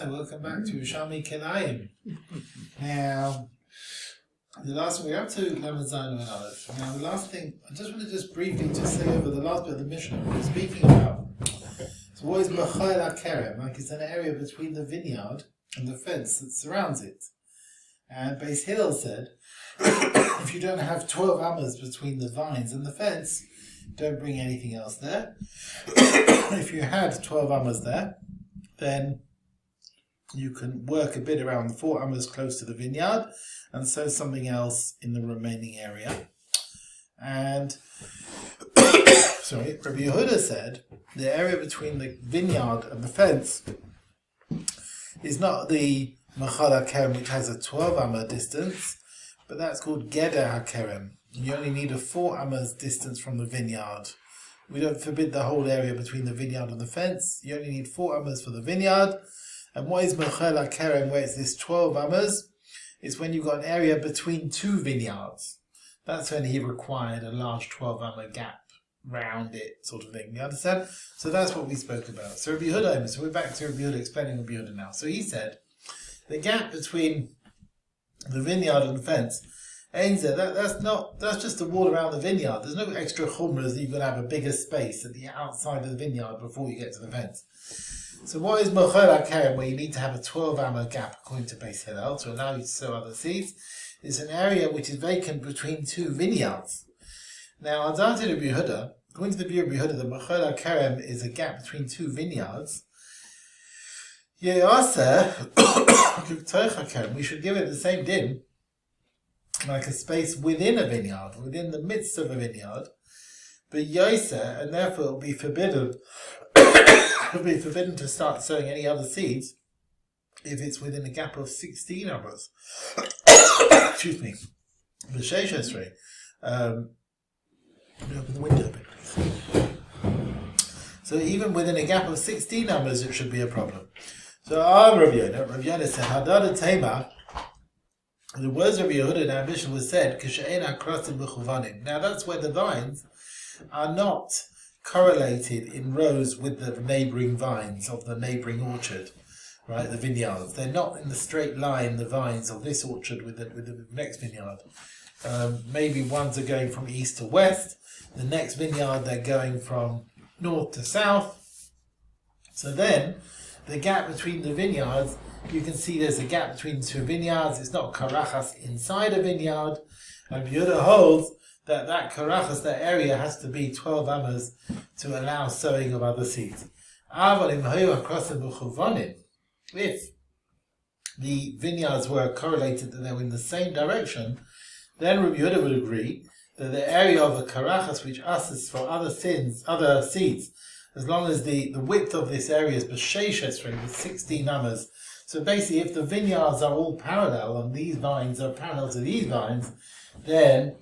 Welcome back to Yerushalmi Kilayim. Now, the last one we're up to Lemon Zayin and Harav. Now, the last thing I just want to briefly say over the last bit of the Mishnah we're speaking about. So, what is Masechet Kerem? Like it's an area between the vineyard and the fence that surrounds it. And Beis Hillel said, if you don't have 12 amas between the vines and the fence, don't bring anything else there. If you had 12 amas there, then you can work a bit around the 4 amas close to the vineyard and sow something else in the remaining area. And Rabbi Yehuda said the area between the vineyard and the fence is not the Masechet HaKerem, which has a 12 amma distance, but that's called Geder HaKerem. You only need a 4 amas distance from the vineyard. We don't forbid the whole area between the vineyard and the fence. You only need 4 amas for the vineyard. And what is Masechet HaKerem, where it's this 12 amas? It's when you've got an area between 2 vineyards. That's when he required a large 12 amma gap round it, sort of thing. You understand? So that's what we spoke about. So Rabbi Yehuda, so we're back to Rabbi Yehuda explaining Rabbi Yehuda now. So he said, the gap between the vineyard and the fence, that's just a wall around the vineyard. There's no extra chumras that you've got to have a bigger space at the outside of the vineyard before you get to the fence. So what is Masechet HaKerem, where you need to have a 12 amma gap according to Beis Hillel to allow you to sow other seeds? It's an area which is vacant between 2 vineyards. Now, according to the view of Rabbi Yehuda, the Masechet HaKerem is a gap between 2 vineyards. We should give it the same din, like a space within a vineyard, within the midst of a vineyard, but Yoser, and therefore it will be forbidden. It will be forbidden to start sowing any other seeds if it's within a gap of 16 amas. Excuse me. Open the window a bit, please. So even within a gap of 16 amas, it should be a problem. So Rav Yehuda said, Hadad Tema. The words of Rabbi Yehuda in our mission was said, now that's where the vines are not correlated in rows with the neighbouring vines of the neighbouring orchard, right? The vineyards. They're not in the straight line, the vines of this orchard with the next vineyard. Maybe ones are going from east to west. The next vineyard, they're going from north to south. So then, the gap between the vineyards, you can see there's a gap between 2 vineyards. It's not karachas inside a vineyard. And Yehuda holds that karachas, that area, has to be 12 amas to allow sowing of other seeds. If the vineyards were correlated, that they were in the same direction, then Rabbi Yehuda would agree that the area of a karachas which asks for other seeds, as long as the width of this area is b'sheish with 16 amas. So basically, if the vineyards are all parallel and these vines are parallel to these vines, then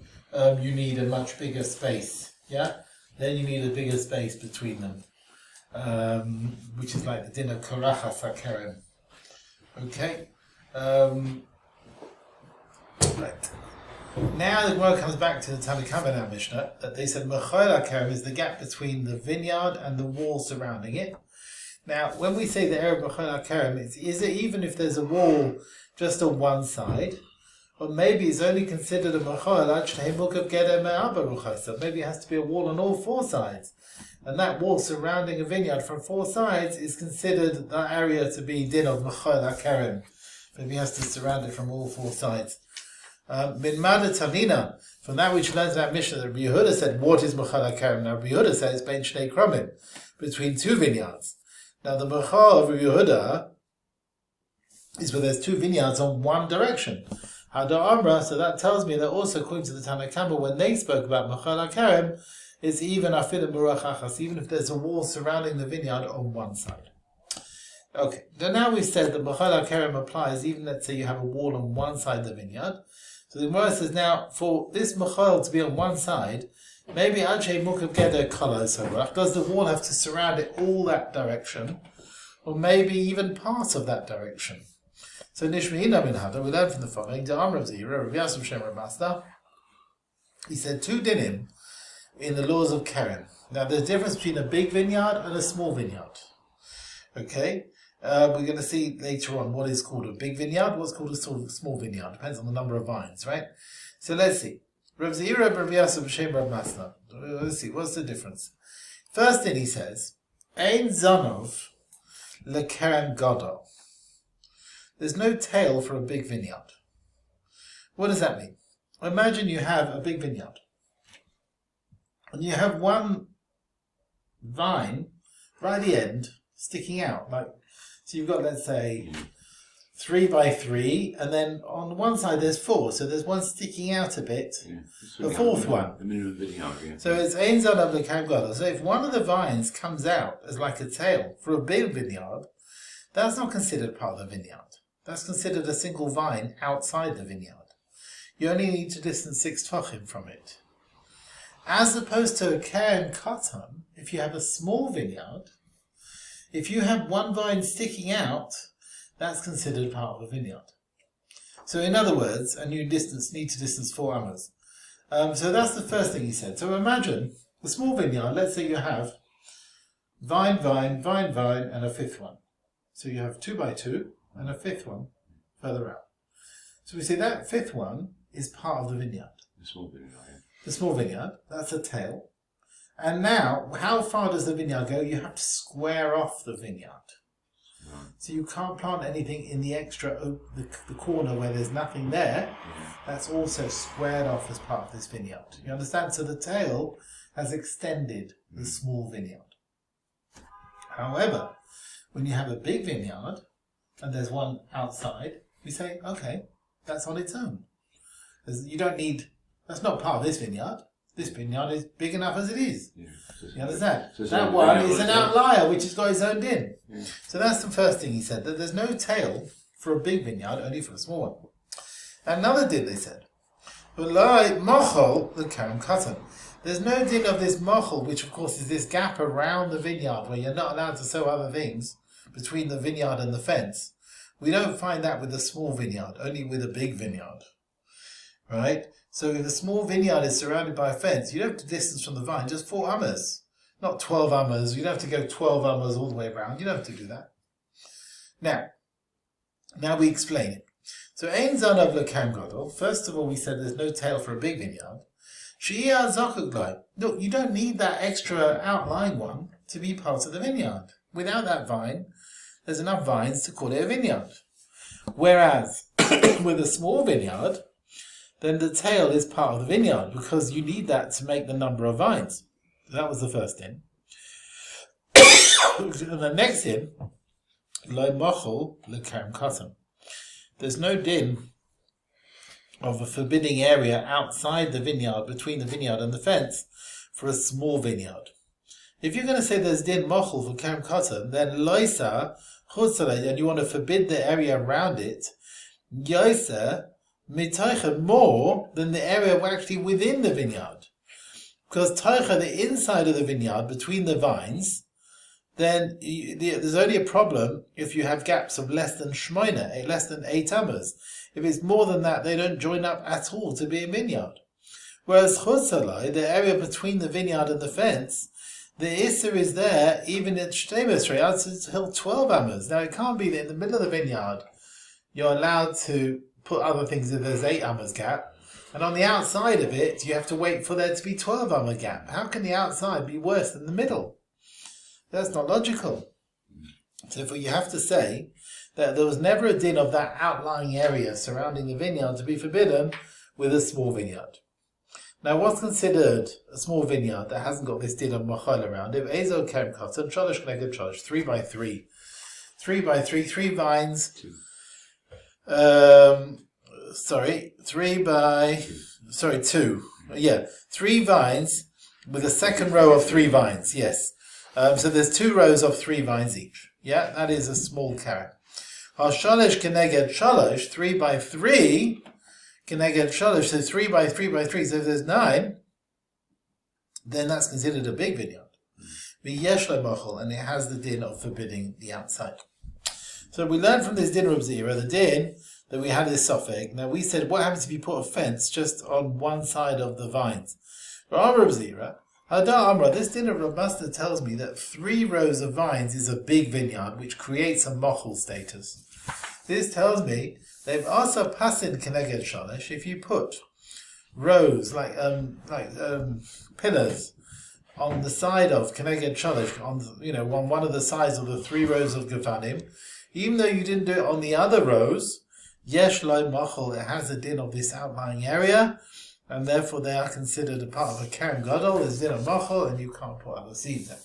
you need a much bigger space. Yeah, then you need a bigger space between them, which is like the din of karachas hakerem. Okay, right. Now the Gemara comes back to the Tanakh in our Mishnah that they said Masechet HaKerem is the gap between the vineyard and the wall surrounding it. Now, when we say the area of Masechet HaKerem, is it even if there's a wall just on one side, or maybe it's only considered a Masechet so maybe it has to be a wall on all 4 sides, and that wall surrounding a vineyard from 4 sides is considered that area to be din of Masechet HaKerem. Maybe he has to surround it from all 4 sides. Min Mada Tanina, from that which learns in our Mishnah, that Rabbi Yehuda said, what is Masechet HaKerem? Now Rabbi Yehuda says, Ben Shnei Kromim, between 2 vineyards. Now the Machal of Rabbi Yehuda is where there's 2 vineyards on one direction. Hada Amra, so that tells me that also according to the Tanakh, when they spoke about Masechet HaKerem, it's even Afilim Baruch Achas, even if there's a wall surrounding the vineyard on one side. Okay, now we've said that Masechet HaKerem applies even, let's say you have a wall on one side of the vineyard. So the Gemara says now, for this Machal to be on one side, maybe Anshe Mukab Geder Kala Sarach, does the wall have to surround it all that direction? Or maybe even part of that direction? So Nishmehina Min Hada, we learn from the following, the Amr of Zira, Rav Yasam Shem Ramasta, he said 2 dinim in the laws of Kerem. Now there's a difference between a big vineyard and a small vineyard. Okay? We're going to see later on what is called a big vineyard, what's called a sort of small vineyard. Depends on the number of vines, right? So let's see. Rav Zira, Rav Yasser, B'Shem, Rav Masna. Let's see, what's the difference? First thing he says, Ein Zanov lekerem gadol. There's no tail for a big vineyard. What does that mean? Imagine you have a big vineyard. And you have one vine right at the end sticking out. So you've got, let's say, 3 by 3, and then on one side there's 4. So there's one sticking out a bit. Yeah. The fourth one. The middle of the vineyard, yeah. So it's Ein Zanov lekerem gadol. So if one of the vines comes out as like a tail for a big vineyard, that's not considered part of the vineyard. That's considered a single vine outside the vineyard. You only need to distance 6 tefachim from it. As opposed to a kerem katan, if you have a small vineyard, if you have one vine sticking out, that's considered part of a vineyard. So in other words, and you need to distance 4 amas. So that's the first thing he said. So imagine a small vineyard, let's say you have vine, and a 5th one. So you have 2 by 2 and a 5th one further out. So we say that 5th one is part of the vineyard. The small vineyard, yeah. The small vineyard, that's a tail. And now, how far does the vineyard go? You have to square off the vineyard. Right. So you can't plant anything in the extra, the corner where there's nothing there. Yeah. That's also squared off as part of this vineyard. You understand? So the tail has extended the small vineyard. However, when you have a big vineyard, and there's one outside, we say, okay, that's on its own. You don't need, that's not part of this vineyard. This vineyard is big enough as it is. Yeah. You understand? So that one is an outlier which has got its own din. Yeah. So that's the first thing he said, that there's no tail for a big vineyard, only for a small one. Another din they said, mochel the kerem katan. There's no din of this mochel, which of course is this gap around the vineyard where you're not allowed to sow other things between the vineyard and the fence. We don't find that with a small vineyard, only with a big vineyard. Right? So if a small vineyard is surrounded by a fence, you don't have to distance from the vine, just 4 amas. Not 12 amas. You don't have to go 12 amas all the way around. You don't have to do that. Now we explain it. So Ein Zanov lekerem gadol. First of all, we said there's no tail for a big vineyard. Look, you don't need that extra outline one to be part of the vineyard. Without that vine, there's enough vines to call it a vineyard. Whereas, with a small vineyard, then the tail is part of the vineyard, because you need that to make the number of vines. That was the first din. And the next din, lo mochel lekerem katan. There's no din of a forbidding area outside the vineyard, between the vineyard and the fence, for a small vineyard. If you're going to say there's din mochel for kerem katan, then loisa chutzalei, and you want to forbid the area around it, yoisa mitaycha, more than the area actually within the vineyard. Because taycha, the inside of the vineyard, between the vines, then there's only a problem if you have gaps of less than shmoina, less than 8 amas. If it's more than that, they don't join up at all to be a vineyard. Whereas chutzalei, the area between the vineyard and the fence, the Isser is there even at Shtei Mesrei until 12 amas. Now it can't be that in the middle of the vineyard you're allowed to put other things if there's 8 amas gap, and on the outside of it you have to wait for there to be 12 amma gap. How can the outside be worse than the middle? That's not logical. So you have to say that there was never a din of that outlying area surrounding the vineyard to be forbidden with a small vineyard. Now, what's considered a small vineyard that hasn't got this din of machal around it? Ezo kerem katan, shalosh keneged shalosh, 3 by 3. 3 by 3, 3 vines. 2. 2. Yeah, 3 vines with a second row of 3 vines, yes. So there's 2 rows of 3 vines each. Yeah, that is a small kerem. Shalosh keneged shalosh, 3 by 3. Keneged shalosh, so 3 by 3 by 3. So if there's 9, then that's considered a big vineyard. V'yesh lo mochel, and it has the din of forbidding the outside. So we learned from this din of Zira, the din that we had this sofeg. Now we said, what happens if you put a fence just on one side of the vines? Rab Zira, Hadar Amra, this din of Rav Masna tells me that 3 rows of vines is a big vineyard, which creates a mochel status. This tells me they've also pasin keneged shalish. If you put rows like pillars on the side of keneged shalish, on one of the sides of the 3 rows of gevanim, even though you didn't do it on the other rows, yesh lo mochel, it has a din of this outlying area, and therefore they are considered a part of a Karen Gadol, there's din of mochel, and you can't put other seeds there.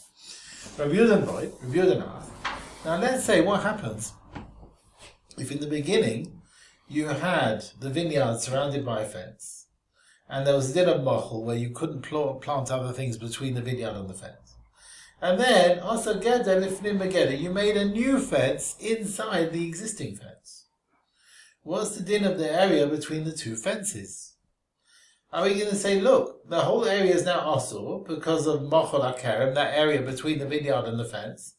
Rabbi Yehuda asked, now let's say what happens if in the beginning you had the vineyard surrounded by a fence, and there was a din of mochel where you couldn't plant other things between the vineyard and the fence. And then, also geder lifnim begeder, you made a new fence inside the existing fence. What's the din of the area between the 2 fences? Are we going to say, look, the whole area is now asur because of mochel hakerem, that area between the vineyard and the fence,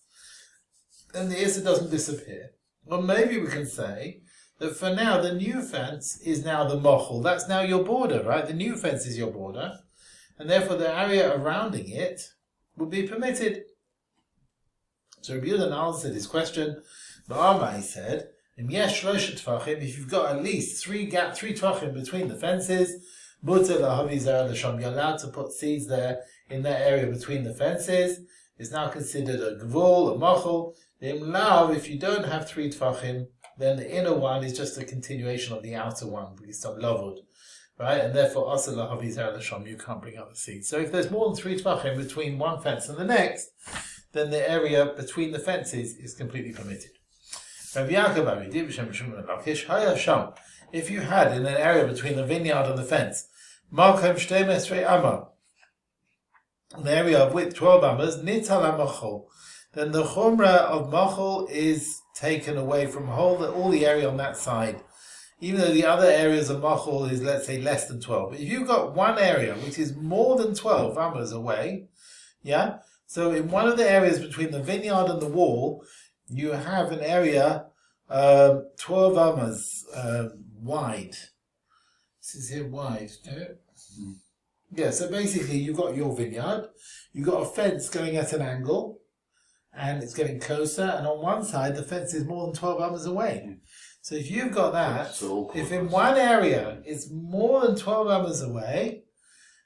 and the issa doesn't disappear? Well, maybe we can say that for now the new fence is now the mochel. That's now your border, right? The new fence is your border, and therefore the area surrounding it would be permitted. So Rabbi Yehuda answered his question. Ba'amai said, if you've got at least 3 tvachim between the fences, you're allowed to put seeds there in that area between the fences. It's now considered a gvul, a mochel. If you don't have 3 tvachim, then the inner one is just a continuation of the outer one, because it's lavud, right? And therefore, you can't bring other seeds. So if there's more than 3 tvachim between one fence and the next, then the area between the fences is completely permitted. If you had in an area between the vineyard and the fence, an area of width 12 amas, then the chumrah of mochel is taken away from all the area on that side. Even though the other areas of mochel is, let's say, less than 12. But if you've got one area which is more than 12 amas away, yeah? So in one of the areas between the vineyard and the wall, you have an area 12 amas wide. This is here wide. Yeah, so basically you've got your vineyard, you've got a fence going at an angle, and it's getting closer, and on one side the fence is more than 12 amas away. So if you've got that, if in one area it's more than 12 amas away,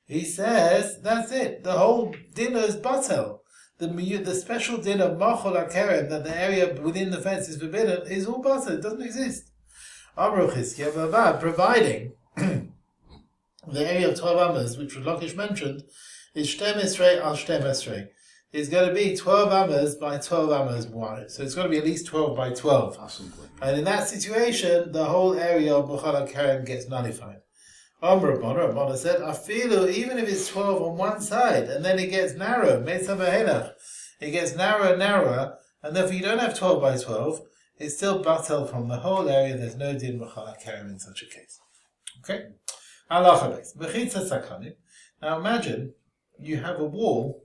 he says, that's it. The whole dinner is batel. The special din of mochel hakerem, that the area within the fence is forbidden, is all batel. It doesn't exist. Providing the area of 12 amas, which Lakish mentioned, is shtem esrei al shtem esrei. It's going to be 12 amas by 12 amas wide. So it's going to be at least 12 by 12. And in that situation, the whole area of mochel hakerem gets nullified. Rabbanah said, Afilu, even if it's 12 on one side, and then it gets narrow, it gets narrower and narrower, and therefore you don't have 12 by 12, it's still batel from the whole area, there's no din mochel hakerem in such a case. Okay? Halacha base. Mechitza sakanim. Now imagine you have a wall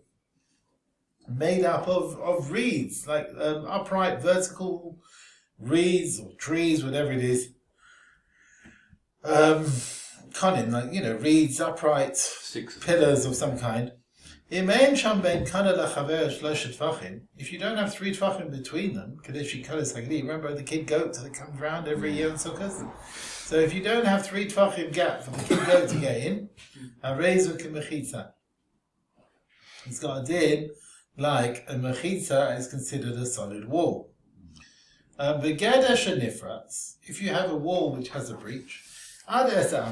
made up of reeds, like upright vertical reeds or trees, whatever it is. Reeds, upright pillars of some kind. If you don't have 3 tvachim between them, remember the kid goat that comes round every year in Sukkot? So if you don't have 3 tvachim gap for the kid goat to get in, it's got a din like a mechitza is considered a solid wall. If you have a wall which has a breach, until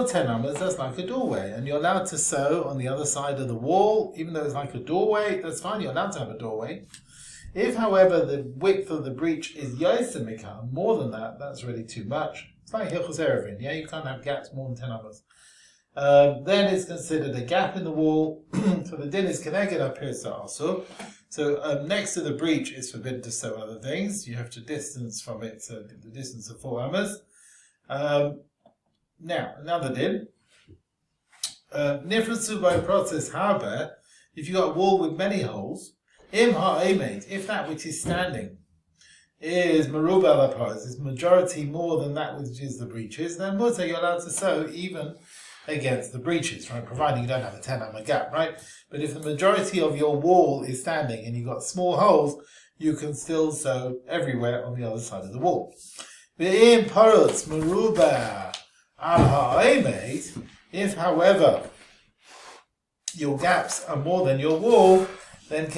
10 amas, that's like a doorway, and you're allowed to sow on the other side of the wall, even though it's like a doorway. That's fine. You're allowed to have a doorway. If, however, the width of the breach is yosemika, more than that, that's really too much. It's like hilchos erevin. Yeah, you can't have gaps more than 10 amas. Then it's considered a gap in the wall. So the din is keneged apirsa also. So next to the breach, it's forbidden to sow other things. You have to distance from it, so the distance of 4 amas. Now, another din. Nifratsu by process harber, if you've got a wall with many holes, if that which is standing is merubah lapaz, is majority more than that which is the breaches, then mutter, you're allowed to sow even against the breaches, right? Providing you don't have a 10 amma gap, right? But if the majority of your wall is standing and you've got small holes, you can still sew everywhere on the other side of the wall. If, however, your gaps are more than your wall, then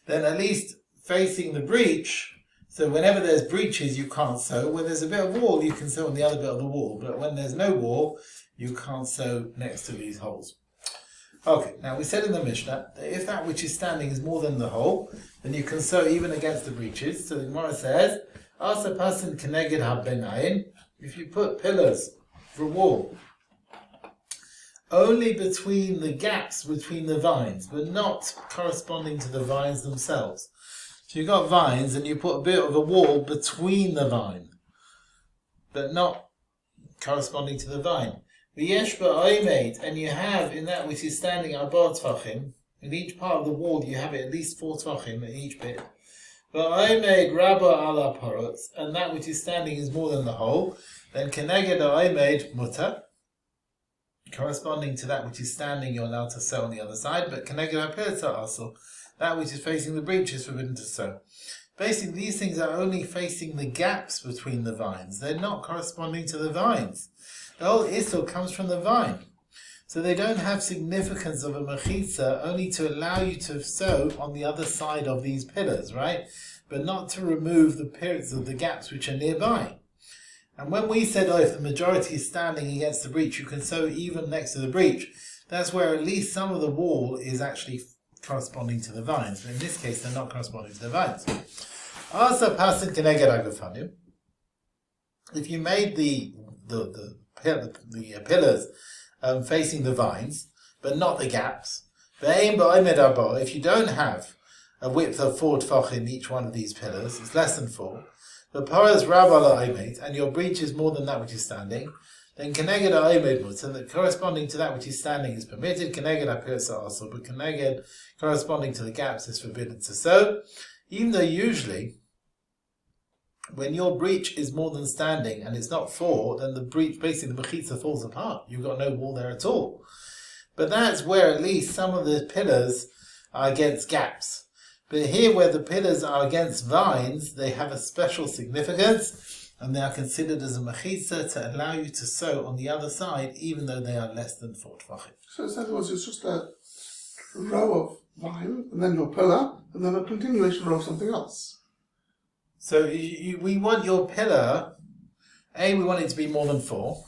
then at least facing the breach. So whenever there's breaches, you can't sew. When there's a bit of wall, you can sew on the other bit of the wall. But when there's no wall, you can't sew next to these holes. Okay, now we said in the Mishnah that if that which is standing is more than the hole, then you can sew even against the breaches. So the Gemara says, Asa pasin keneged habenayin, if you put pillars for a wall, only between the gaps between the vines, but not corresponding to the vines themselves. So you've got vines and you put a bit of a wall between the vine, but not corresponding to the vine. And you have in that which is standing above tvachim, in each part of the wall you have at least 4 tvachim in each bit. And that which is standing is more than the whole, then keneged made mutter, corresponding to that which is standing you're allowed to sew on the other side, but keneged hapirza also, that which is facing the breach is forbidden to sew. Basically, these things are only facing the gaps between the vines. They're not corresponding to the vines. The whole issur comes from the vine. So they don't have significance of a mechitza, only to allow you to sew on the other side of these pillars, right? But not to remove the periods of the gaps which are nearby. And when we said, if the majority is standing against the breach, you can sew even next to the breach, that's where at least some of the wall is actually corresponding to the vines. But in this case, they're not corresponding to the vines. Also, pasin keneged agafanim. If you made the pillars facing the vines, but not the gaps, if you don't have a width of 4 tfach in each one of these pillars, it's less than 4, the paras rabala aimet, and your breach is more than that which is standing, then keneged aimet mutter, that corresponding to that which is standing is permitted, keneged apirsa also, but keneged corresponding to the gaps is forbidden to sew, even though usually when your breach is more than standing and it's not 4, then the breach, basically the mechitza falls apart. You've got no wall there at all. But that's where at least some of the pillars are against gaps. But here where the pillars are against vines, they have a special significance and they are considered as a mechitza to allow you to sew on the other side even though they are less than 4 tefachim. So in other words, it's just a row of vine and then your pillar and then a continuation row of something else. So we want your pillar, we want it to be more than 4,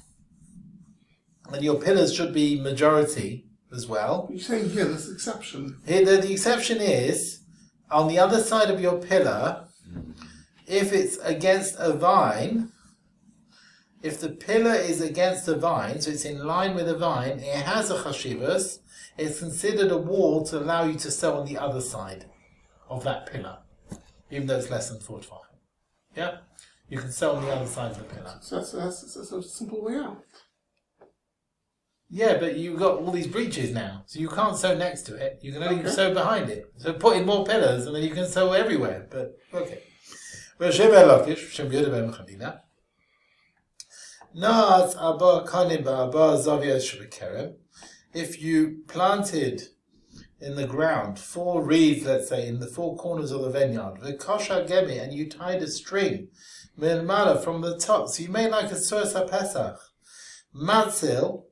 and your pillars should be majority as well. You're saying here there's an exception. Here, the exception is, on the other side of your pillar, if it's against a vine, if the pillar is against a vine, so it's in line with a vine, it has a chashivas, it's considered a wall to allow you to sew on the other side of that pillar, even though it's less than 4 tefachim. Yeah? You can sew on the other side of the pillar. So that's a simple way out. Yeah, but you've got all these breaches now, so you can't sew next to it. You can only sew behind it. So put in more pillars, and then you can sew everywhere. But, okay. If you planted in the ground 4 reeds, let's say, in the 4 corners of the vineyard, and you tied a string from the top, so you made like a suras ha-pesach, matzil,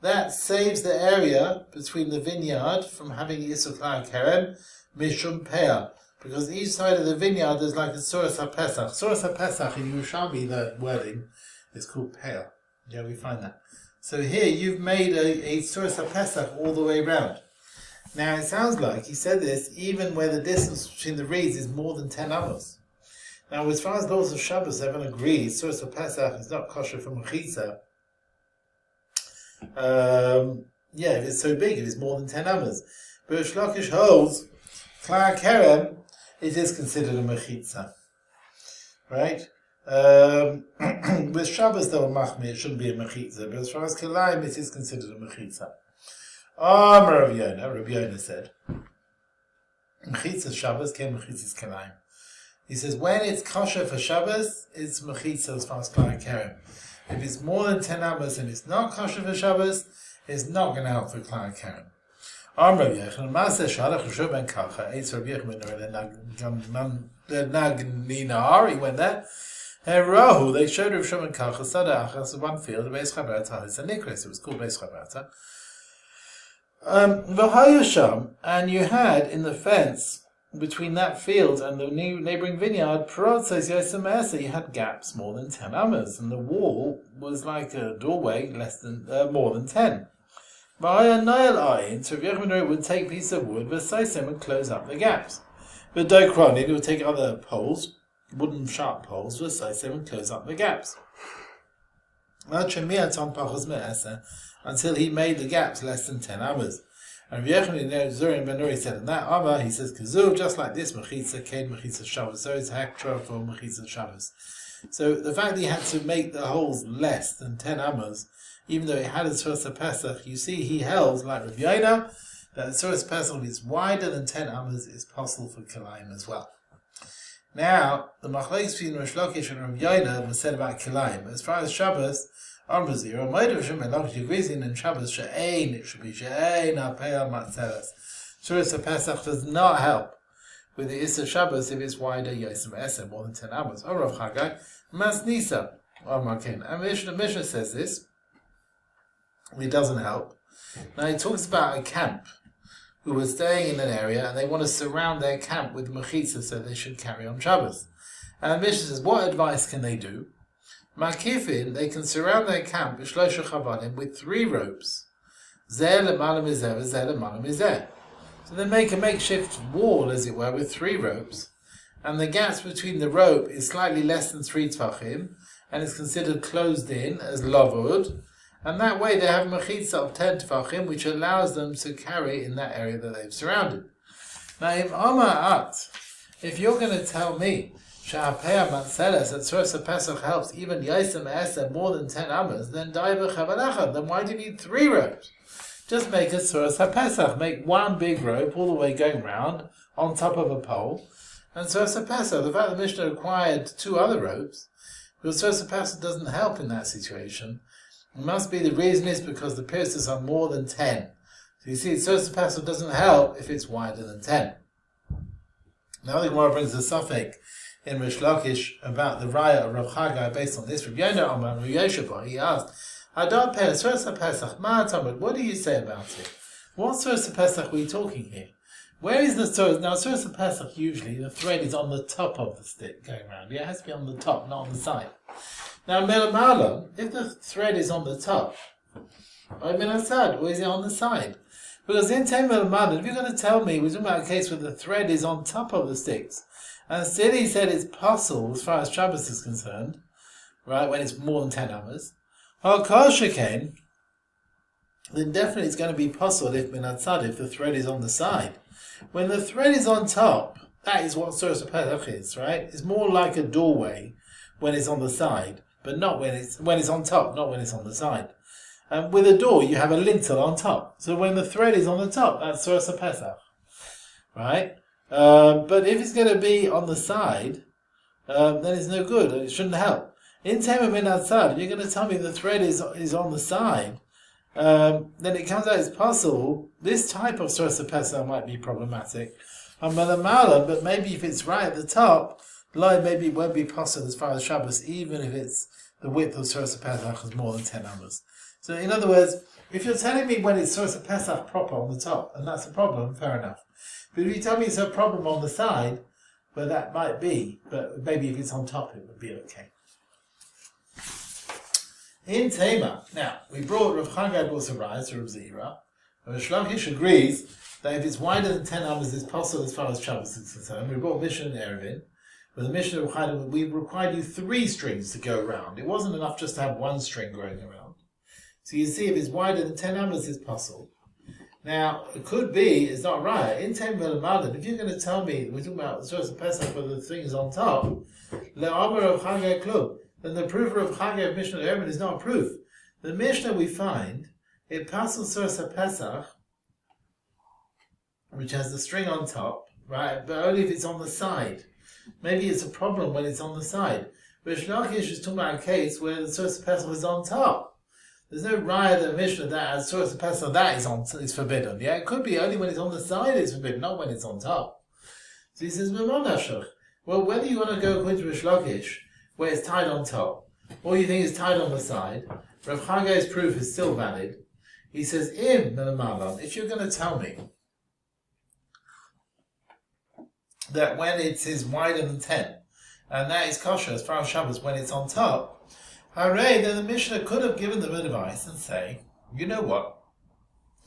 that saves the area between the vineyard from having Yitzchok kerem mishum peah, because each side of the vineyard is like a suras ha-pesach. Suras ha-pesach in Yerushalmi, the wording is called peah. Yeah, we find that. So here you've made a suras ha-pesach all the way around. Now it sounds like he said this even where the distance between the reeds is more than 10 amos. Now as far as laws of Shabbos, everyone agrees, suras ha-pesach is not kosher for mechitza. If it's so big, if it's more than 10 amos. But if Shlokish holds, Klal Kerem, it is considered a mechitza. Right? With Shabbos though, machmi, it shouldn't be a mechitza. But as far as Kilayim, it is considered a mechitza. Rabbi Yonah said, Mechitza Shabbos came Mechitzas Kilayim. He says, when it's kosher for Shabbos, it's Mechitza as far as Klal Kerem. If it's more than 10 amas and it's not kosher for Shabbos, it's not going to help for Kilayim Karen. Rabbi Yechon, Masechet Shalach Rishon ben Karcha, Eitz Rabbi Yechon Nagninar, he went there. Harav, they showed Rav Shimon Karcha, Sada Achas, one field, Beis Chaberta, it's a Nikris, it was called Beis Chaberta. V'hayasham, and you had in the fence between that field and the neighbouring vineyard, you had gaps more than 10 amas, and the wall was like a doorway more than 10. So Rav would take a piece of wood, and close up the gaps. But Dokronin would take other poles, wooden sharp poles, and close up the gaps. Until he made the gaps less than 10 amas. And Zurin Ben Nuri said in that Amma, he says, Kazu, just like this, Mechitza, Kain, Mechitza Shabbos. So it's Hektra for Mechitza Shabbos. So the fact that he had to make the holes less than 10 amas, even though it had a Tzuras Pesach, you see he held, like Rav Yoina, that the Tzuras Pesach, if it's wider than 10 amas, is possible for Kilayim as well. Now, the Machlokes between Rish Lakish and Rav Yoina was said about Kilayim. As far as Shabbos, Arbazir, Moed of Shem, Lakish agrees in Shabbos, She'ein, it should be She'ein, Apea, Matzeres. Tzuras Pesach does not help with the Issa Shabbos if it's wider, Yosem Esem, more than 10 amas. Or Rav Chagai, Mas Nisa, or Makin. And Mishnah says this. It doesn't help. Now he talks about a camp who was staying in an area and they want to surround their camp with mechitza so they should carry on Shabbos. And the Mishnah says, what advice can they do? Makifin, they can surround their camp with 3 ropes. Zeh l'malam mizeh, zeh l'malam mizeh. So they make a makeshift wall, as it were, with 3 ropes. And the gaps between the rope is slightly less than 3 tvachim, and it's considered closed in as lavud. And that way they have mechitza of 10 tefachim, which allows them to carry in that area that they've surrounded. Now, if you're going to tell me Sha'apea Matzeles that Tzuras Pesach helps even Yosem Esem more than 10 amas, then why do you need 3 ropes? Just make a Tzuras Pesach. Make one big rope all the way going round on top of a pole. And Tzuras Pesach, the fact that Mishnah required 2 other ropes, because Tzuras Pesach doesn't help in that situation. It must be the reason is because the pierces are more than 10. So you see, Tzuras Pesach doesn't help if it's wider than 10. Now the Gemara brings a suffix in Rish Lakish about the raya of Rav Chagai based on this. Rav Yoina Amar Rav Yeshua, he asked, Hadar Peh, Tzuras Pesach, Ma Tamid, what do you say about it? What Tzuras Pesach are we talking here? Where is the Tzuras? Now Tzuras Pesach, usually the thread is on the top of the stick going around. It has to be on the top, not on the side. Now, Melamala, if the thread is on the top, or is it on the side? Because in Melamala, if you're going to tell me, we're talking about a case where the thread is on top of the sticks, and still he said it's possible as far as Shabbos is concerned, right, when it's more than 10 amas, then definitely it's going to be possible if the thread is on the side. When the thread is on top, that is what Tzuras Pesach is, right? It's more like a doorway when it's on the side, but not when it's on top, not when it's on the side. With a door, you have a lintel on top. So when the thread is on the top, that's Tzuras Pesach, right? But if it's going to be on the side, then it's no good. It shouldn't help. In Tema Min Atzad, if you're going to tell me the thread is on the side, then it comes out it's possible. This type of Tzuras Pesach might be problematic. But maybe if it's right at the top, maybe it won't be possible as far as Shabbos, even if it's the width of Tzuras Pesach is more than 10 amas. So in other words, if you're telling me when it's Tzuras Pesach proper on the top, and that's a problem, fair enough. But if you tell me it's a problem on the side, well that might be, but maybe if it's on top it would be okay. In Tema, now, we brought Rav Chagai brought a rise to Rav Zira, and Rish Lakish agrees that if it's wider than 10 amas, it's possible as far as Shabbos is concerned. We brought Mishnah and Erevin. With the Mishnah of we required you 3 strings to go around. It wasn't enough just to have 1 string going around. So you see, if it's wider than 10 amas, it's possible. Now, it could be, it's not right. In 10 Melamad, if you're going to tell me, we're talking about Tzuras Pesach where the thing is on top, Le'amar of Chagai Klub, then the proof of Chagai of Mishnah Erevin is not a proof. The Mishnah we find, it passes Tzuras Pesach, which has the string on top, right, but only if it's on the side. Maybe it's a problem when it's on the side. Rish Lakish is talking about a case where the source of Pesach is on top. There's no riot that Mishnah that as source of Pesach that is forbidden. Yeah, it could be only when it's on the side it's forbidden, not when it's on top. So he says, well, whether you want to go according to Rish Lakish, where it's tied on top, or you think it's tied on the side, Rav Chagai's proof is still valid. He says, if you're going to tell me that when it is wider than 10, and that is kosher as far as Shabbos when it's on top, hooray, then the Mishnah could have given them advice and say, you know what,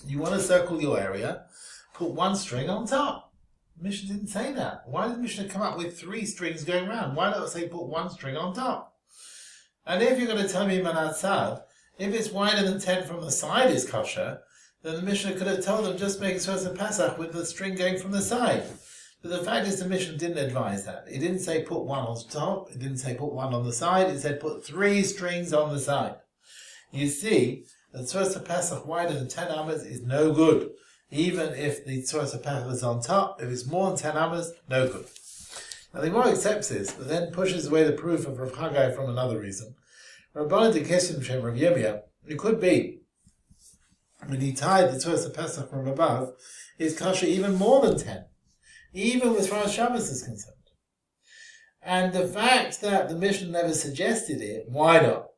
you want to circle your area, put one string on top. The Mishnah didn't say that. Why did the Mishnah come up with 3 strings going around? Why not say put one string on top? And if you're going to tell me Manat Sav, if it's wider than 10 from the side is kosher, then the Mishnah could have told them just make Sfas and Pesach with the string going from the side. But the fact is the Mishnah didn't advise that. It didn't say put one on top, it didn't say put one on the side, it said put 3 strings on the side. You see, the Sfas and Pesach wider than 10 amas is no good. Even if the Sfas and Pesach is on top, if it's more than 10 amas, no good. Now the Gemara accepts this, but then pushes away the proof of Rav Chagai from another reason. Rabbanan de Kesim Shem Rav Yirmiyah, it could be, when he tied the Sfas and Pesach from above, is kosher even more than 10. Even as far as Shabbos is concerned. And the fact that the Mishnah never suggested it, why not?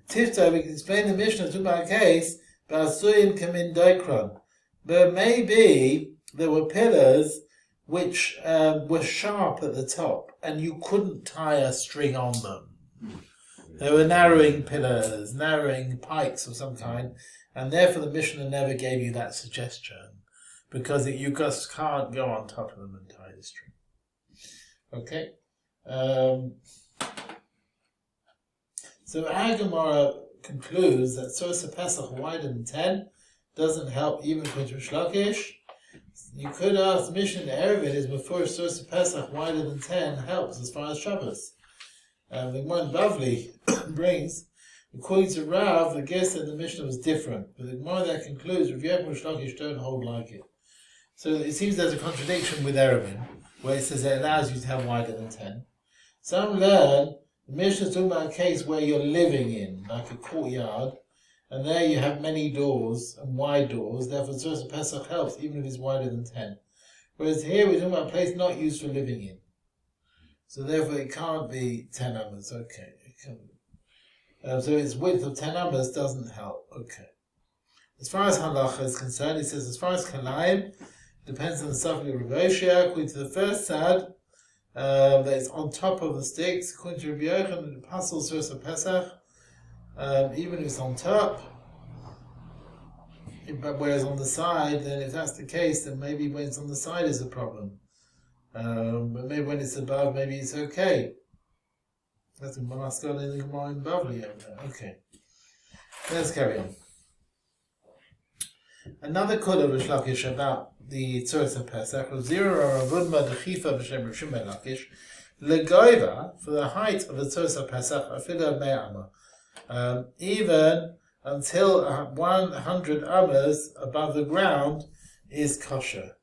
Tifta, we can explain the Mishnah to my case, Ba'asuyim kamin doikron. But maybe there were pillars which were sharp at the top, and you couldn't tie a string on them. There were narrowing pillars, narrowing pikes of some kind, and therefore the Mishnah never gave you that suggestion. Because you just can't go on top of them and tie the string. Okay? So our Gemara concludes that Sosa Pesach wider than 10 doesn't help even with Rish Lakish. You could ask the Mishnah in the Erevin is before Sosa Pesach wider than 10 helps as far as Shabbos. The Gemara in Bavli brings, according to Rav, the guess that the Mishnah was different. But the Gemara that concludes, Rav Yehuda and Rish Lakish don't hold like it. So it seems there's a contradiction with Erevin, where it says it allows you to have wider than 10. Some learn, the Mishnah is talking about a case where you're living in, like a courtyard, and there you have many doors, and wide doors, therefore Tzorah Pesach helps, even if it's wider than 10. Whereas here we're talking about a place not used for living in. So therefore it can't be 10 amas, okay. It can be. So its width of 10 amas doesn't help, okay. As far as halacha is concerned, it says as far as Kilayim, depends on the suffix of Rav. According to the first sad, that is on top of the sticks. According to Rabbi Yochanan, the Pasal Source of Pesach, even if it's on top, but whereas on the side, then if that's the case, then maybe when it's on the side is a problem. But maybe when it's above, maybe it's okay. That's what Mamaskal in the Gemara in Bavli over there. Okay. Let's carry on. Another kula of Rish Lakish about the Tzuras of Pesach was Zira Ravudma Dechifa B'Shem Rav Shimon Lakish Legoiva for the height of the Tzuras of Pesach Afila Me'ama, even until 100 amas above the ground is kosher.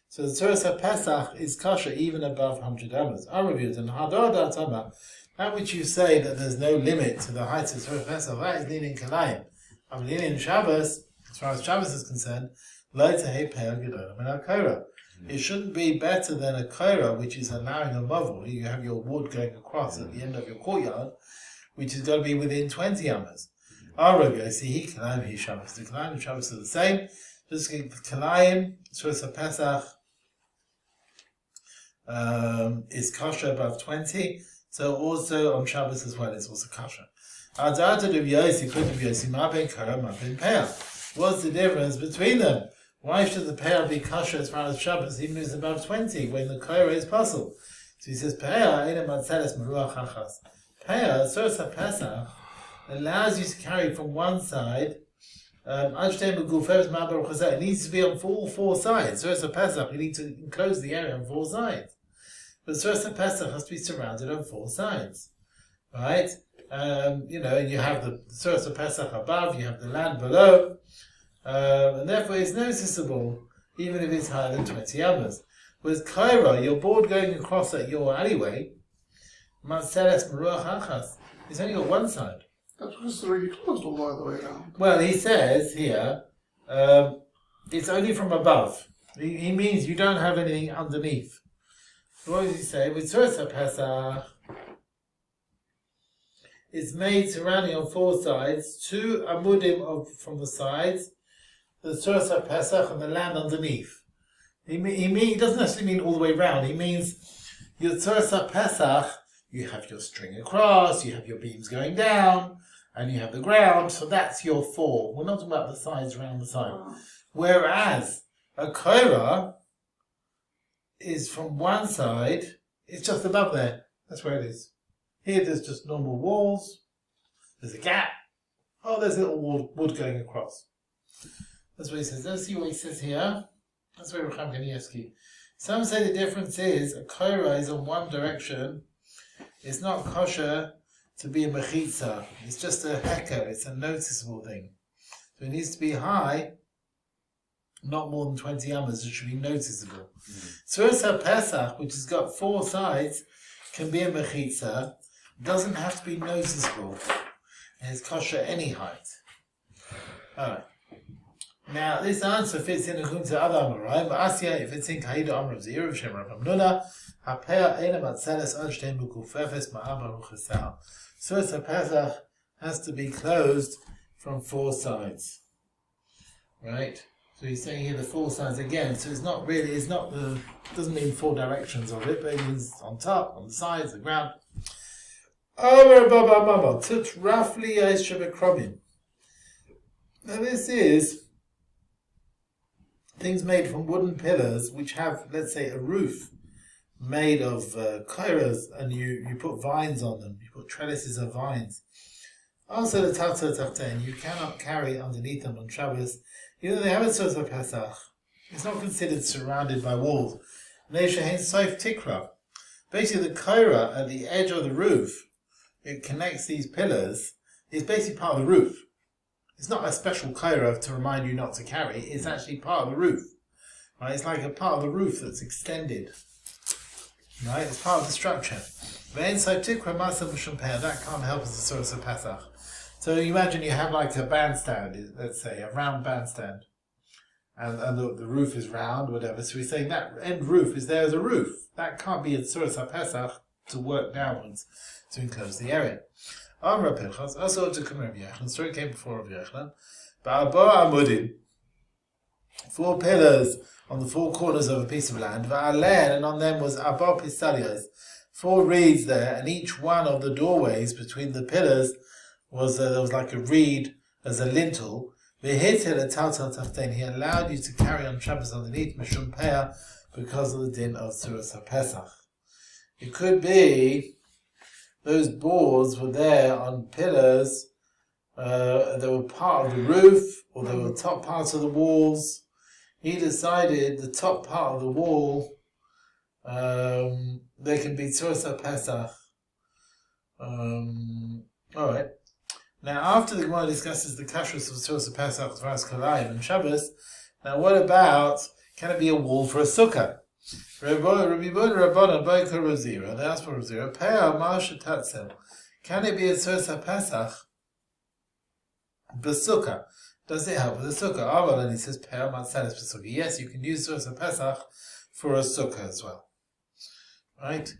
So the Tzuras of Pesach is kosher even above 100 amas. Our reviews and Hadar Datama, that which you say that there's no limit to the height of the Tzuras of Pesach, that is leaning Kilayim. I'm leaning Shabbos. As far as Shabbos is concerned, it shouldn't be better than a kaira, which is allowing a mavel. You have your wood going across at the end of your courtyard, which is going to be within 20 amas. Our Rabbi, see, Kilayim, he Shabbos. The Kilayim and Shabbos are the same. Just Kilayim, Tzuras Pesach is kosher above 20. So also on Shabbos as well, it's also kosher. What's the difference between them? Why should the peah be kosher as far as Shabbos, even if it's above 20, when the kaira is possible? So he says, peah, Tzuras Pesach, allows you to carry from one side, it needs to be on all 4 sides. Tzuras Pesach, you need to enclose the area on 4 sides. But Tzuras Pesach has to be surrounded on 4 sides. Right? You have the Tzuras Pesach above, you have the land below, and therefore it's noticeable, even if it's higher than 20 amas. Whereas Kaira, your board going across at your alleyway, Matzeles Meruach Achas. It's only got one side. That's because it's already closed all the way around. Well, he says here, it's only from above. He means you don't have anything underneath. What does he say? With Tzuras Pesach, it's made surrounding on four sides, 2 amudim from the sides, the Tzuras Pesach and the land underneath. He doesn't necessarily mean all the way round. He means your Tzuras Pesach, you have your string across, you have your beams going down, and you have the ground, so that's your 4. We're not talking about the sides around the side. Whereas a Korah is from one side, it's just above there. That's where it is. Here there's just normal walls, there's a gap. Oh, there's a little wood going across. That's what he says. Let's see what he says here. That's where Chaim Kanievsky. Some say the difference is a Korah is on one direction. It's not kosher to be a mechitza. It's just a hecker. It's a noticeable thing. So it needs to be high, not more than 20 amas. It should be noticeable. Tzuras Pesach, which has got 4 sides, can be a mechitza. Doesn't have to be noticeable. And it's kosher any height. Alright. Now, this answer fits in according to other Amoraim, but Asya, if it's in Kahida Amrav Zir, Shem Rav Amnuna, Hapea Eina Matzeles Ad Shtein Mukufefes Ma'aba Ruchesah. Tzuras Pesach has to be closed from 4 sides. Right? So he's saying here the 4 sides again, so doesn't mean 4 directions of it, but it means on top, on the sides, the ground. Over Baba Mama, Tut roughly Shebekrovim. Now this is things made from wooden pillars which have, let's say, a roof made of kairas, and you put vines on them, you put trellises of vines. Also the Tatzah Tachtein, you cannot carry underneath them on Shabbos, even though they have a Tzuras Pesach. It's not considered surrounded by walls. Basically the kaira at the edge of the roof, it connects these pillars, is basically part of the roof. It's not a special kaira to remind you not to carry, it's actually part of the roof. Right? It's like a part of the roof that's extended. Right? It's part of the structure. That can't help as a Tzuras Pesach. So you imagine you have like a bandstand, let's say, a round bandstand. And the roof is round, whatever. So we're saying that end roof is there as a roof. That can't be a Tzuras Pesach to work downwards to enclose the area. Amar Pinchas, also to come Rabbi Yochanan. The story came before Rabbi Yochanan. Ba'arba amudim, 4 pillars on the 4 corners of a piece of land. Va'alen, and on them was arba pistalios, 4 reeds there, and each one of the doorways between the pillars was there was like a reed as a lintel. V'hitel etaltal tachtein, he allowed you to carry on Shabbos underneath mishum peah, because of the din of Tzuras Pesach. It could be those boards were there on pillars, they were part of the roof, or they were top parts of the walls. He decided the top part of the wall, they can be Tzuras Pesach. Alright. Now, after the Gemara discusses the kashrus of Tzuras Pesach as far as Kilayim and Shabbos, now what about, can it be a wall for a sukkah? Rabbi Rabbanan Baikar Razira, they asked for Razira, Peah Marsha Tatzel, can it be a Tzuras Pesach b'sukkah? Does it help with a sukkah? Aval, and he says Peah Matzeles b'sukkah. Yes, you can use Tzuras Pesach for a sukkah as well. Right?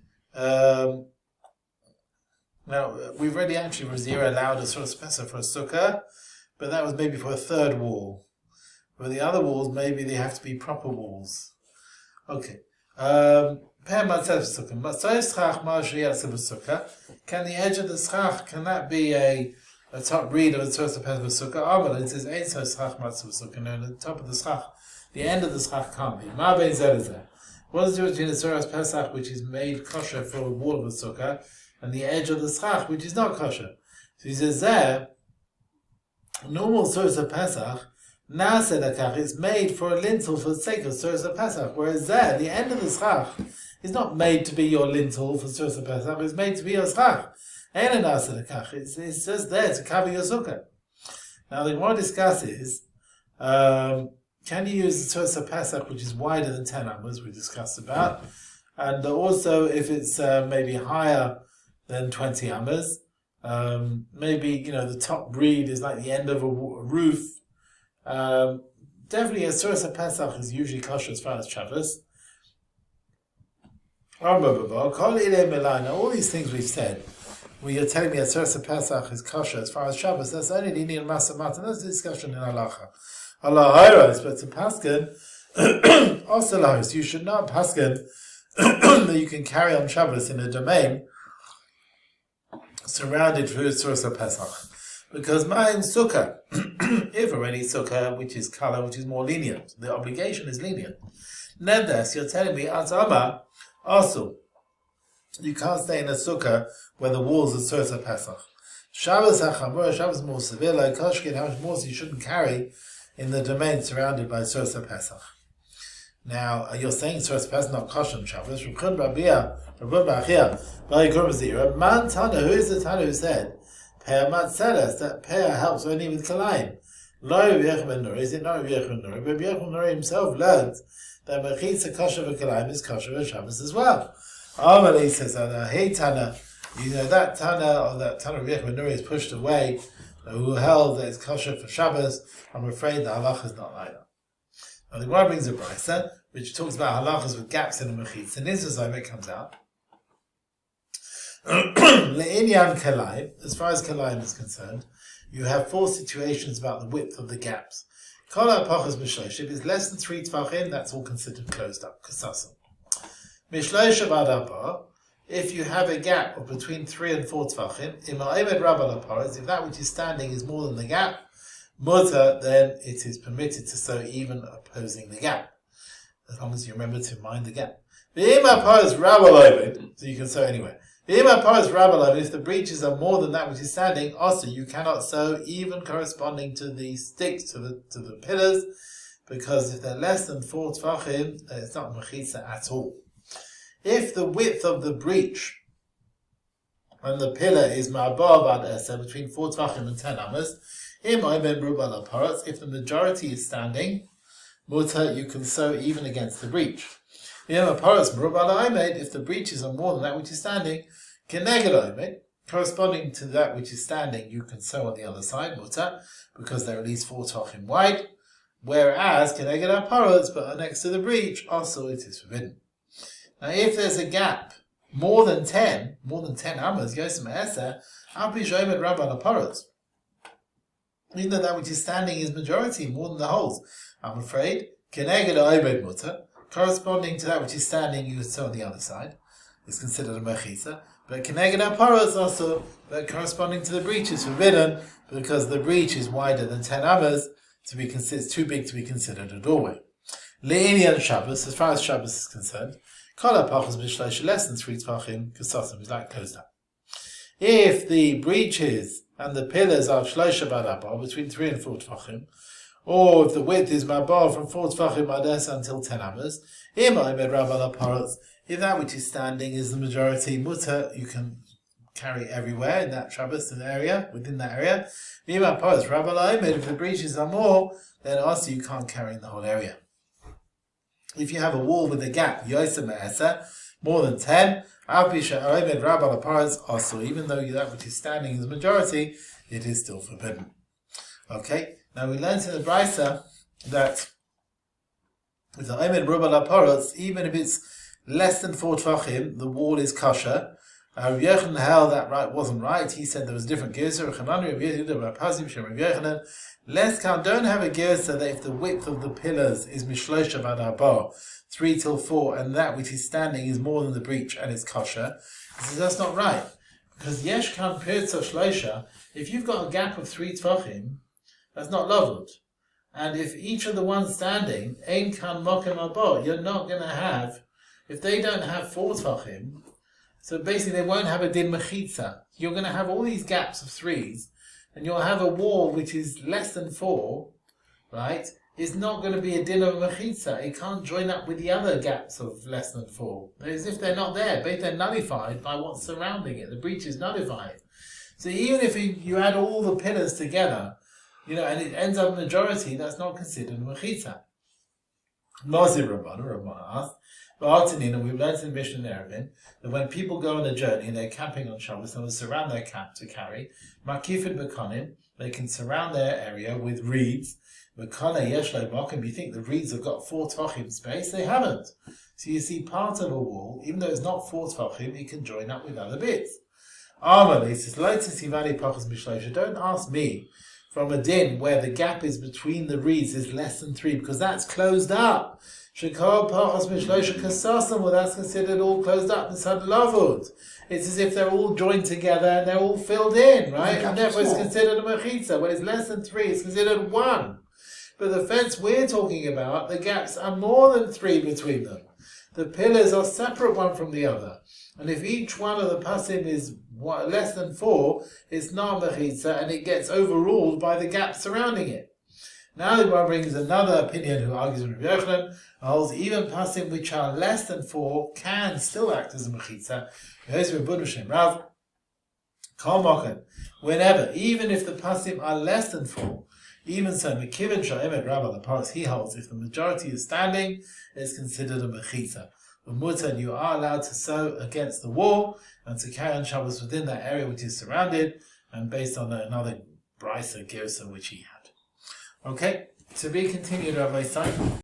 Now, we've already actually Razira allowed a Tzuras Pesach for a sukkah, but that was maybe for a 3rd wall. For the other walls, maybe they have to be proper walls. Okay. Can the edge of the schach, can that be a top reed of a Tzuras Pesach sukkah? It says no, the top of the schach, the end of the schach can't be. What is the difference between a Tzuras Pesach, which is made kosher for a wall of a sukkah, and the edge of the schach, which is not kosher? So he says there, normal Tzuras Pesach, it's made for a lintel for the sake of Tzuras Pesach, whereas there, the end of the schach is not made to be your lintel for Tzuras Pesach, it's made to be your schach. It's just there to cover your sukkah. Now the Gemara discusses, can you use the Tzuras Pesach which is wider than 10 amas, we discussed about, and also if it's maybe higher than 20 amas. Maybe, the top breed is like the end of a roof. Definitely a source of Pesach is usually kosher as far as Shabbos. All these things we've said, where you're telling me a source of Pesach is kosher as far as Shabbos, that's only linear masamat, and that's the discussion in halacha. Allah hiros, but to paskin, also hiros, you should not paskin that you can carry on Shabbos in a domain surrounded through a source of Pesach. Because ma'im sukkah, if already sukkah, which is color, which is more lenient, the obligation is lenient. Nevertheless, you're telling me, Atama, also, you can't stay in a sukkah where the walls are source of Pesach. Shabbos hachamur, Shabbos more severe, like Koshkin, how much more you shouldn't carry in the domain surrounded by source of Pesach. Now, you're saying source of Pesach not kosher on Shabbos. Man Tana, who is the Tana who said, Peah Matzeles, that Peah helps only with Kilayim. Lo Rabbi Yochanan ben Nuri, is it not Rabbi Yochanan ben Nuri? Rabbi Yochanan ben Nuri himself learned that Mechitza kosher for Kilayim is kosher for Shabbos as well. Amalei says, hey Tana, that Tana, or that Tana Rabbi Yochanan ben Nuri is pushed away, who held that it's kosher for Shabbos. I'm afraid the halacha is not like that. Now the Gemara brings a brisa, which talks about halachas with gaps in the Mechitza, and this is how it comes out. Le'inyan Kilayim, as far as Kilayim is concerned, you have 4 situations about the width of the gaps. Kol ha'pachas b'shlosh, if it's less than 3 tvachim, that's all considered closed up, kasasim. Mishlosh avad arba, if you have a gap of between 3 and 4 tvachim, im ha'omed rab al ha'paretz, if that which is standing is more than the gap, mutter, then it is permitted to sow even opposing the gap, as long as you remember to mind the gap. V'im ha'paretz rab al ha'omed, so you can sow anywhere. If the breaches are more than that which is standing, also you cannot sow even corresponding to the sticks, to the pillars, because if they're less than 4 tvachim, it's not mechitza at all. If the width of the breach and the pillar is ma'abah ad eser, between 4 tvachim and 10 amas, if the majority is standing, mutter, you can sow even against the breach. If the breaches are more than that which is standing, corresponding to that which is standing, you can sow on the other side, mutter, because they're at least 4 tvachim wide. Whereas, but next to the breach, also it is forbidden. Now, if there's a gap more than 10 amas, yosem eser, even though that which is standing is majority, more than the holes, I'm afraid, mutter, corresponding to that which is standing, you would sow on the other side. It's considered a mechitza. But keneged aparos also, but corresponding to the breach is forbidden, because the breach is wider than 10 amas, it's too big to be considered a doorway. Le'inyan Shabbos, as far as Shabbos is concerned, kol ha'pachas b'shlosh, less than 3 tvachim, kasasim, is like closed up. If the breaches and the pillars are shlosh b'adabah, between 3 and 4 tvachim, or if the width is ma'bar from 4 tvachim ades until 10 amas, if that which is standing is the majority, mutter, you can carry everywhere in that Shabbos area, within that area. If the breaches are more, then also you can't carry in the whole area. If you have a wall with a gap, more than 10, also, even though that which is standing is the majority, it is still forbidden. Okay, now we learned in the brisa that with the Omed Rubal HaParos, even if it's less than 4 tvachim, the wall is kosher. Rabbi Yochanan held that wasn't right. He said there was a different girsa. Let's count. Don't have a girsa that if the width of the pillars is mishlosha ad arba, 3 till 4, and that which is standing is more than the breach and it's kosher. He says that's not right, because yesh kan pirza shlosha. If you've got a gap of 3 tvachim, that's not lavud. And if each of the ones standing ein kan mokem arba, you're not going to have. If they don't have 4 tvachim, so basically they won't have a din mechitza. You're going to have all these gaps of 3s, and you'll have a wall which is less than 4, right? It's not going to be a din of mechitza. It can't join up with the other gaps of less than 4. As if they're not there, but they're nullified by what's surrounding it. The breach is nullified. So even if you add all the pillars together, and it ends up majority, that's not considered mechitza. Mazi Rabbana asked, And we've learned in Mishnah and Erevin that when people go on a journey and they're camping on Shabbos, they will surround their camp to carry. Makifin Bekonim, they can surround their area with reeds. Bekone Yeshle Mokim, you think the reeds have got 4 Tvachim space? They haven't. So you see part of a wall, even though it's not 4 Tvachim, it can join up with other bits. Amar, he says, don't ask me from a din where the gap is between the reeds is less than 3, because that's closed up. Well, that's considered all closed up. It's as if they're all joined together and they're all filled in, right? And therefore it's considered a mechitza. When it's less than 3, it's considered 1. But the fence we're talking about, the gaps are more than 3 between them. The pillars are separate one from the other. And if each one of the pasim is less than 4, it's not mechitza, and it gets overruled by the gap surrounding it. Now the Gemara brings another opinion who argues with Rabbi Yochanan, and holds even pasim which are less than 4 can still act as a mechitza. Whenever, even if the pasim are less than 4, even so, Mekivin Sha'imet Rabba, the parts he holds, if the majority is standing, it's considered a mechitza. And you are allowed to sow against the wall and to carry on Shabbos within that area which is surrounded, and based on another brisa girsa which he had. Okay, to be continued, Rabbi Simon.